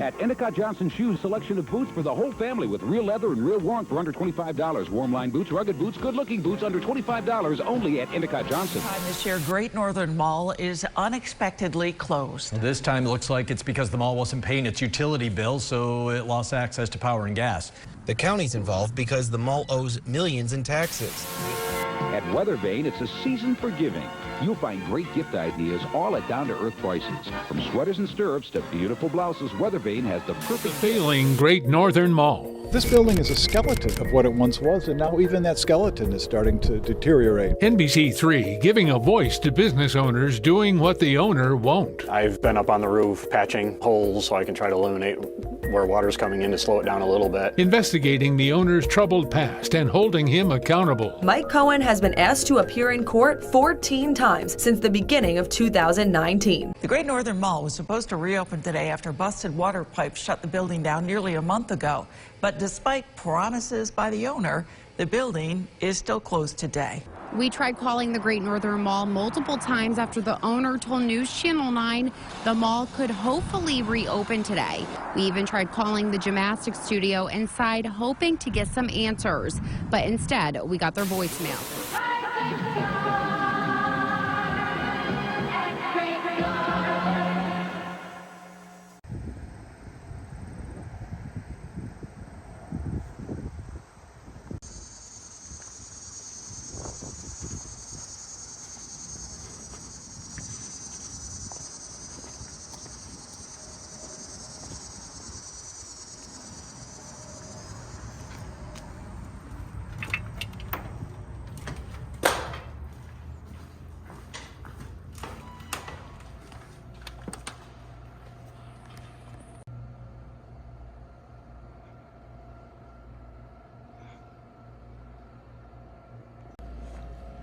At Endicott Johnson Shoes, selection of boots for the whole family with real leather and real warmth for under $25. Warm line boots, rugged boots, good-looking boots under $25 only at Endicott Johnson. Time this year, Great Northern Mall is unexpectedly closed. This time it looks like it's because the mall wasn't paying its utility bill, so it lost access to power and gas. The county's involved because the mall owes millions in taxes. At Weathervane, it's a season for giving. You'll find great gift ideas, all at down-to-earth prices. From sweaters and stirrups to beautiful blouses, Weathervane has the perfect... Failing Great Northern Mall. This building is a skeleton of what it once was, and now even that skeleton is starting to deteriorate. NBC3 giving a voice to business owners doing what the owner won't. I've been up on the roof patching holes so I can try to eliminate where water's coming in to slow it down a little bit. Investigating the owner's troubled past and holding him accountable. Mike Cohen has been asked to appear in court 14 times since the beginning of 2019. The Great Northern Mall was supposed to reopen today after busted water pipes shut the building down nearly a month ago. But despite promises by the owner, the building is still closed today. We tried calling the Great Northern Mall multiple times after the owner told News Channel 9 the mall could hopefully reopen today. We even tried calling the gymnastics studio inside hoping to get some answers, but instead we got their voicemail.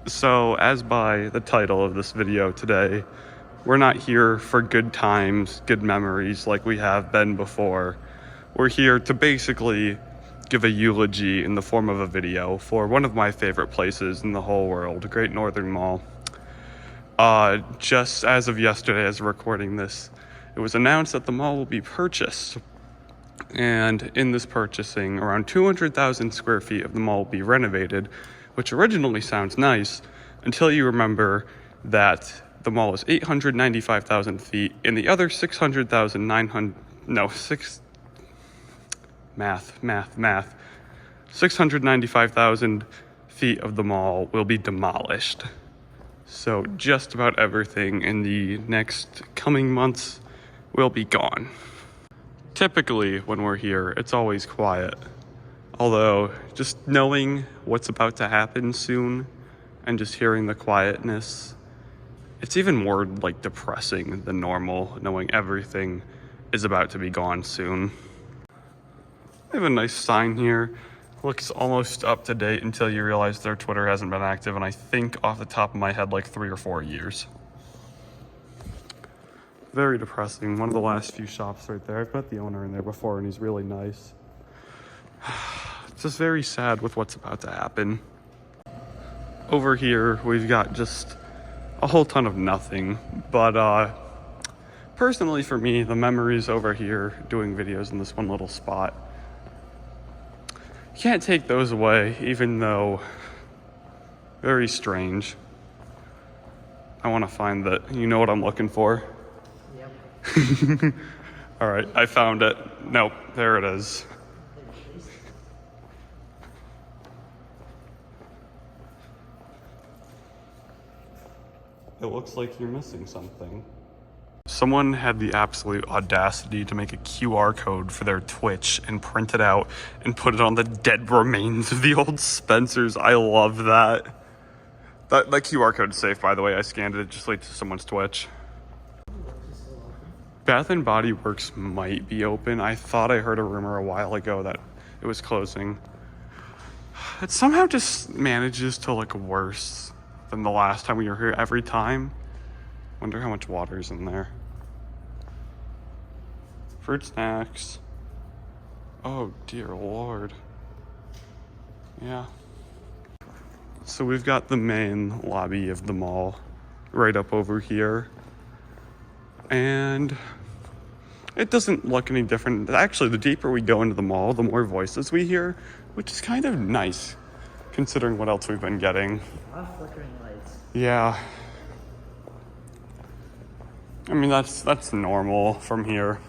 So, as by the title of this video today, we're not here for good times, good memories like we have been before. We're here to basically give a eulogy in the form of a video for one of my favorite places in the whole world, Great Northern Mall. Just as of yesterday, as we're recording this, it was announced that the mall will be purchased. And in this purchasing, around 200,000 square feet of the mall will be renovated, which originally sounds nice until you remember that the mall is 895,000 feet and the other 695,000 feet of the mall will be demolished. So just about everything in the next coming months will be gone. Typically, when we're here, it's always quiet. Although, just knowing what's about to happen soon and just hearing the quietness, it's even more like depressing than normal, knowing everything is about to be gone soon. I have a nice sign here. Looks almost up to date until you realize their Twitter hasn't been active, and I think off the top of my head, like 3 or 4 years. Very depressing. One of the last few shops right there. I've met the owner in there before, and he's really nice. It's just very sad with what's about to happen. Over here, we've got just a whole ton of nothing. But personally for me, the memories over here doing videos in this one little spot, can't take those away, even though very strange. I want to find that. You know what I'm looking for? Yep. All right, I found it. Nope, there it is. It looks like you're missing something. Someone had the absolute audacity to make a QR code for their Twitch and print it out and put it on the dead remains of the old Spencer's. I love that. That QR code is safe, by the way. I scanned it just like to someone's Twitch. Bath and Body Works might be open. I thought I heard a rumor a while ago that it was closing. It somehow just manages to look worse than the last time we were here every time. Wonder how much water's in there. Fruit snacks. Oh dear Lord. Yeah. So we've got the main lobby of the mall right up over here. And It doesn't look any different. Actually, the deeper we go into the mall, the more voices we hear, which is kind of nice, considering what else we've been getting. A lot of flickering lights. Yeah. I mean, that's normal from here.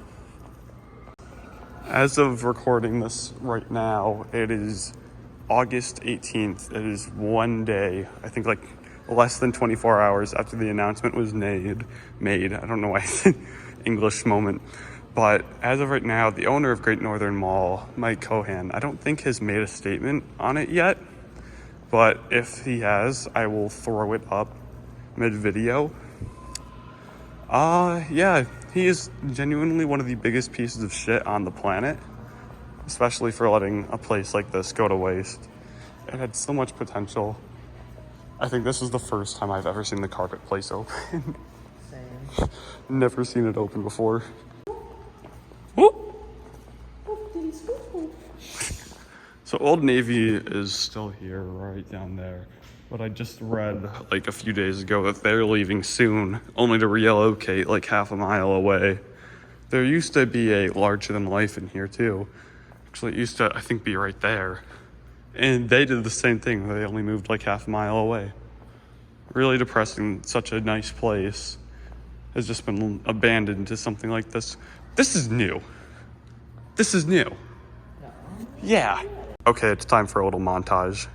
As of recording this right now, it is August 18th. It is one day, I think like less than 24 hours after the announcement was made. I don't know why I said English moment. But as of right now, the owner of Great Northern Mall, Mike Cohan, I don't think has made a statement on it yet. But if he has, I will throw it up mid-video. Yeah, he is genuinely one of the biggest pieces of shit on the planet, especially for letting a place like this go to waste. It had so much potential. I think this is the first time I've ever seen the carpet place open. Same. Never seen it open before. So Old Navy is still here, right down there. But I just read like a few days ago that they're leaving soon, only to relocate like half a mile away. There used to be a larger than life in here too. Actually, it used to, I think, be right there. And they did the same thing. They only moved like half a mile away. Really depressing. Such a nice place has just been abandoned to something like this. This is new. This is new. Yeah. Okay, it's time for a little montage.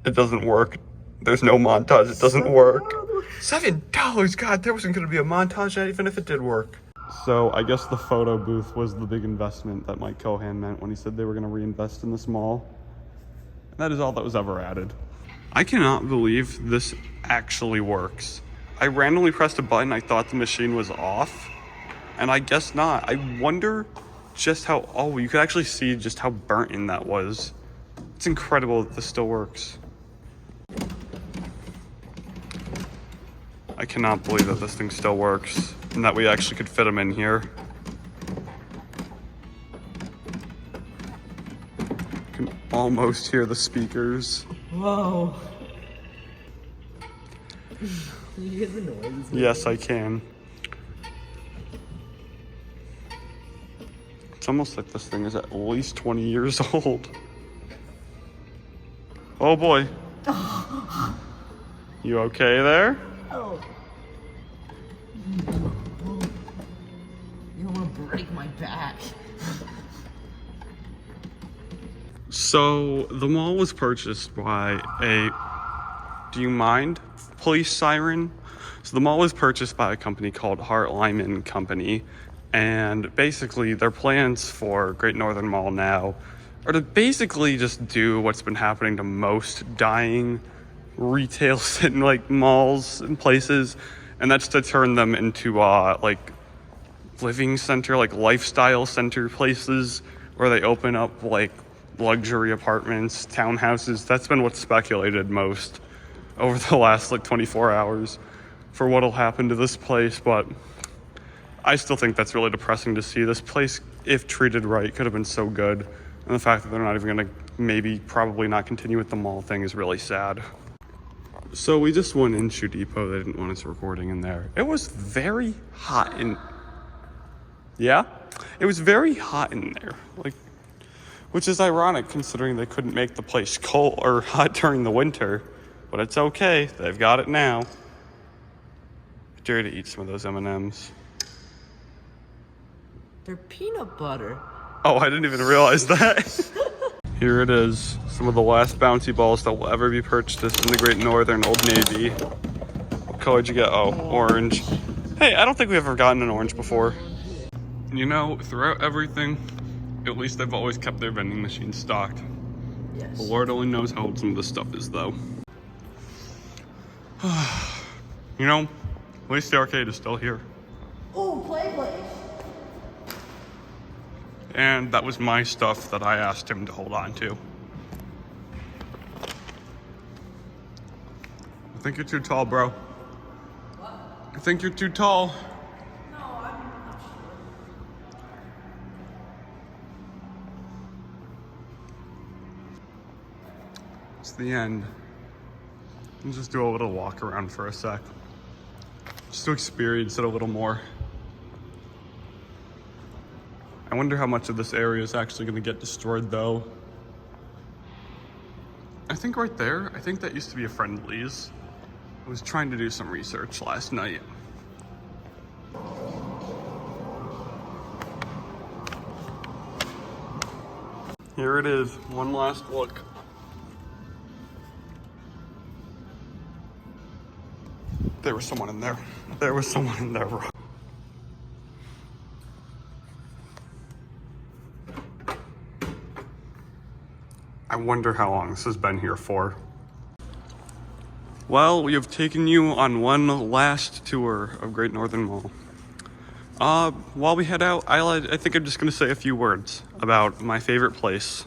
It doesn't work. There's no montage. It doesn't work. $7. God, there wasn't going to be a montage even if it did work. So I guess the photo booth was the big investment that Mike Cohan meant when he said they were going to reinvest in this mall. And that is all that was ever added. I cannot believe this actually works. I randomly pressed a button. I thought the machine was off. And I guess not. I wonder just how, oh, you could actually see just how burnt in that was. It's incredible that this still works. I cannot believe that this thing still works and that we actually could fit them in here. You can almost hear the speakers. Whoa. Can you hear the noise? Yes, I can. It's almost like this thing is at least 20 years old. Oh boy. You okay there? Oh. You don't want to break my back. So the mall was purchased by a, do you mind, police siren? So the mall was purchased by a company called Hart Lyman Company. And basically their plans for Great Northern Mall now are to basically just do what's been happening to most dying retail in like malls and places, and that's to turn them into like living center, like lifestyle center places where they open up like luxury apartments, townhouses. That's been what's speculated most over the last like 24 hours for what'll happen to this place. But I still think that's really depressing to see. This place, if treated right, could have been so good. And the fact that they're not even gonna probably not continue with the mall thing is really sad. So we just went in Shoe Depot. They didn't want us recording in there. It was very hot in, yeah? It was very hot in there. Like, which is ironic considering they couldn't make the place cold or hot during the winter. But it's okay, they've got it now. I dare to eat some of those M&Ms. They're peanut butter. Oh, I didn't even realize that. Here it is. Some of the last bouncy balls that will ever be purchased in the Great Northern Old Navy. What color did you get? Oh, orange. Hey, I don't think we've ever gotten an orange before. You know, throughout everything, at least they've always kept their vending machines stocked. Yes. The Lord only knows how old some of this stuff is, though. You know, at least the arcade is still here. Oh, play place. And that was my stuff that I asked him to hold on to. I think you're too tall, bro. What? I think you're too tall. No, I'm not sure. It's the end. Let's just do a little walk around for a sec. Just to experience it a little more. I wonder how much of this area is actually going to get destroyed, though. I think right there, I think that used to be a Friendly's. I was trying to do some research last night. Here it is, one last look. There was someone in there. There was someone in there. I wonder how long this has been here for. Well, we have taken you on one last tour of Great Northern Mall. While we head out, I think I'm just going to say a few words about my favorite place.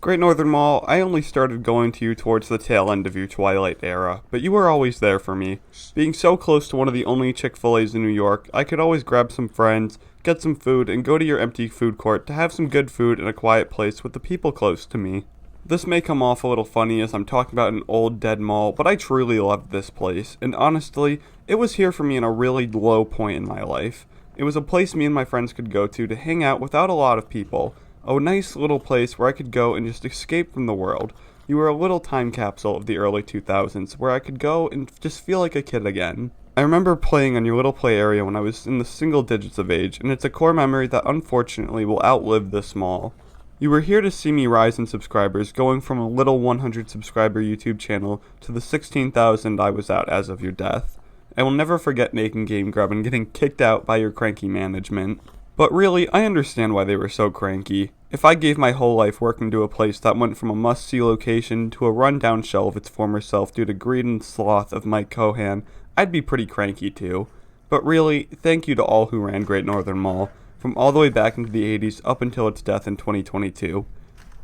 Great Northern Mall, I only started going to you towards the tail end of your Twilight era, but you were always there for me. Being so close to one of the only Chick-fil-A's in New York, I could always grab some friends, get some food, and go to your empty food court to have some good food in a quiet place with the people close to me. This may come off a little funny as I'm talking about an old dead mall, but I truly loved this place, and honestly, it was here for me in a really low point in my life. It was a place me and my friends could go to hang out without a lot of people. A nice little place where I could go and just escape from the world. You were a little time capsule of the early 2000s where I could go and just feel like a kid again. I remember playing on your little play area when I was in the single digits of age, and it's a core memory that unfortunately will outlive this mall. You were here to see me rise in subscribers, going from a little 100 subscriber YouTube channel to the 16,000 I was at as of your death. I will never forget making Game Grub and getting kicked out by your cranky management. But really, I understand why they were so cranky. If I gave my whole life working to a place that went from a must-see location to a run-down shell of its former self due to greed and sloth of Mike Cohan, I'd be pretty cranky too. But really, thank you to all who ran Great Northern Mall, from all the way back into the 80s up until its death in 2022.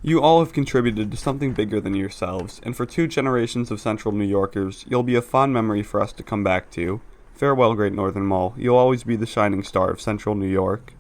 You all have contributed to something bigger than yourselves, and for 2 generations of Central New Yorkers, you'll be a fond memory for us to come back to. Farewell, Great Northern Mall. You'll always be the shining star of Central New York.